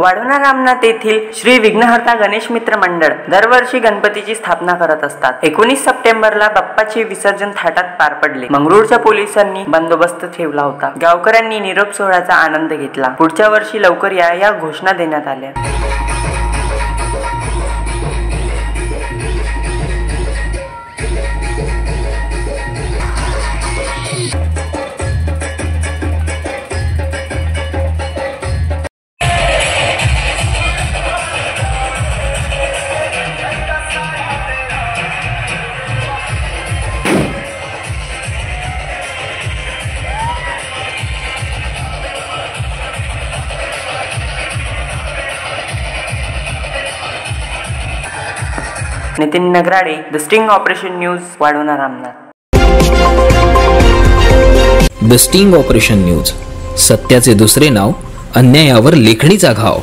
वाढवणा रामनाथ येथील श्री विघ्नहर्ता गणेश मित्र मंडळ दरवर्षी गणपतीची स्थापना करत असतात। 19 सप्टेंबरला बाप्पाचे विसर्जन थाटात पार पडले। मंगरुळच्या पोलिसांनी बंदोबस्त ठेवला होता। गावकऱ्यांनी निरोप सोहळ्याचा आनंद घेतला। पुढच्या वर्षी लवकर या घोषणा देण्यात आल्या। Nitin Nagrade, the sting operation news, वाढवणा Ramnath. The sting operation news, सत्याचे दुसरे नाव, अन्यायावर लेखणीचा घाव।